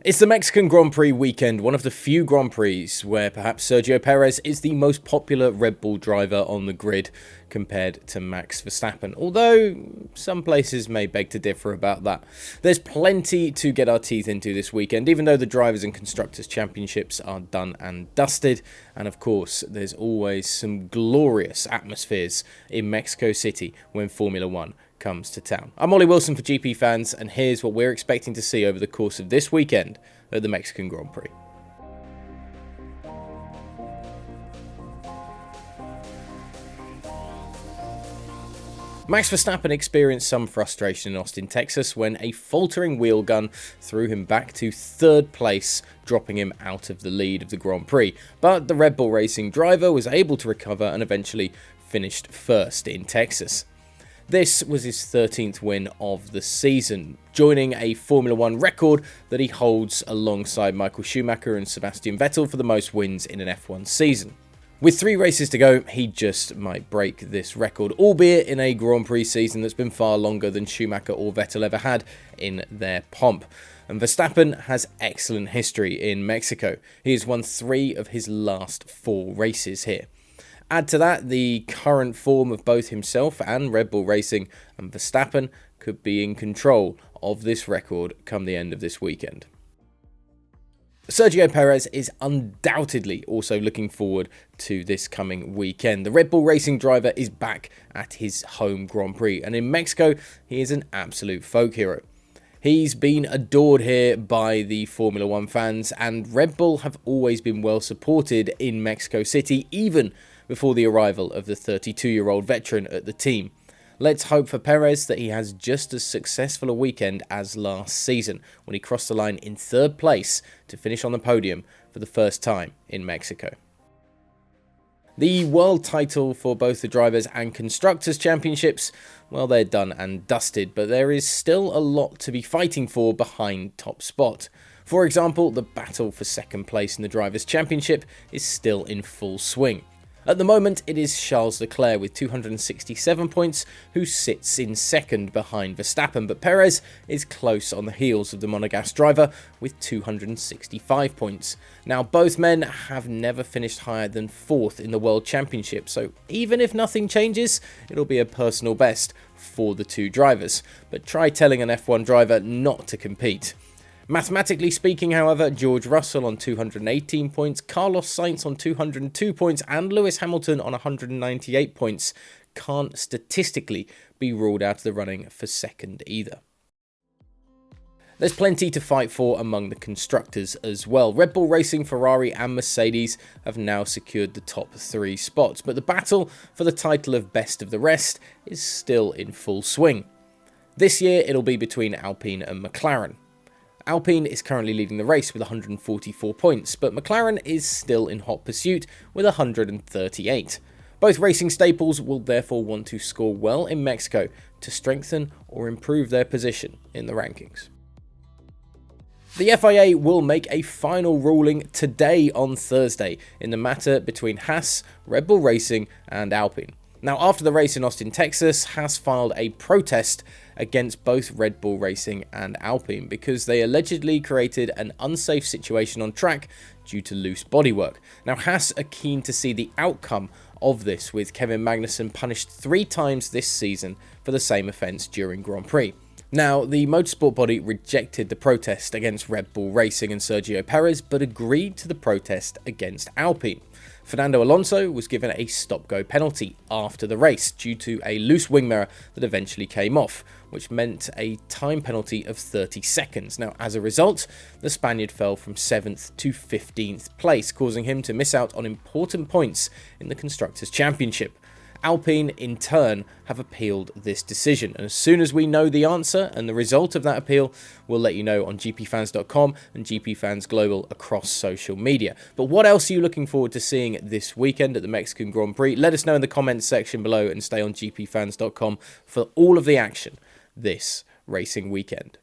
It's the Mexican Grand Prix weekend, one of the few Grand Prix where perhaps Sergio Perez is the most popular Red Bull driver on the grid compared to Max Verstappen, although some places may beg to differ about that. There's plenty to get our teeth into this weekend, even though the Drivers' and Constructors' Championships are done and dusted, and of course there's always some glorious atmospheres in Mexico City when Formula One comes to town. I'm Ollie Wilson for GPFans, and here's what we're expecting to see over the course of this weekend at the Mexican Grand Prix. Max Verstappen experienced some frustration in Austin, Texas when a faltering wheel gun threw him back to third place, dropping him out of the lead of the Grand Prix. But the Red Bull Racing driver was able to recover and eventually finished first in Texas. This was his 13th win of the season, joining a Formula One record that he holds alongside Michael Schumacher and Sebastian Vettel for the most wins in an F1 season. With 3 races to go, he just might break this record, albeit in a Grand Prix season that's been far longer than Schumacher or Vettel ever had in their pomp. And Verstappen has excellent history in Mexico. He has won 3 of his last 4 races here. Add to that the current form of both himself and Red Bull Racing, and Verstappen could be in control of this record come the end of this weekend. Sergio Perez is undoubtedly also looking forward to this coming weekend. The Red Bull Racing driver is back at his home Grand Prix, and in Mexico he is an absolute folk hero. He's been adored here by the Formula One fans, and Red Bull have always been well supported in Mexico City, even before the arrival of the 32-year-old veteran at the team. Let's hope for Perez that he has just as successful a weekend as last season, when he crossed the line in third place to finish on the podium for the first time in Mexico. The world title for both the Drivers' and Constructors' Championships, well, they're done and dusted, but there is still a lot to be fighting for behind top spot. For example, the battle for second place in the Drivers' Championship is still in full swing. At the moment, it is Charles Leclerc with 267 points, who sits in second behind Verstappen, but Perez is close on the heels of the Monegasque driver with 265 points. Now, both men have never finished higher than 4th in the World Championship, so even if nothing changes, it'll be a personal best for the 2 drivers. But try telling an F1 driver not to compete. Mathematically speaking, however, George Russell on 218 points, Carlos Sainz on 202 points, and Lewis Hamilton on 198 points can't statistically be ruled out of the running for second either. There's plenty to fight for among the constructors as well. Red Bull Racing, Ferrari and Mercedes have now secured the top 3 spots, but the battle for the title of best of the rest is still in full swing. This year it'll be between Alpine and McLaren. Alpine is currently leading the race with 144 points, but McLaren is still in hot pursuit with 138. Both racing staples will therefore want to score well in Mexico to strengthen or improve their position in the rankings. The FIA will make a final ruling today on Thursday in the matter between Haas, Red Bull Racing and Alpine. Now, after the race in Austin, Texas, Haas filed a protest against both Red Bull Racing and Alpine because they allegedly created an unsafe situation on track due to loose bodywork. Now, Haas are keen to see the outcome of this, with Kevin Magnussen punished 3 times this season for the same offence during Grand Prix. Now, the motorsport body rejected the protest against Red Bull Racing and Sergio Perez, but agreed to the protest against Alpine. Fernando Alonso was given a stop-go penalty after the race due to a loose wing mirror that eventually came off, which meant a time penalty of 30 seconds. Now, as a result, the Spaniard fell from 7th to 15th place, causing him to miss out on important points in the Constructors' Championship. Alpine, in turn, have appealed this decision, and as soon as we know the answer and the result of that appeal, we'll let you know on GPFans.com and GPFans Global across social media. But what else are you looking forward to seeing this weekend at the Mexican Grand Prix? Let us know in the comments section below, and stay on GPFans.com for all of the action this racing weekend.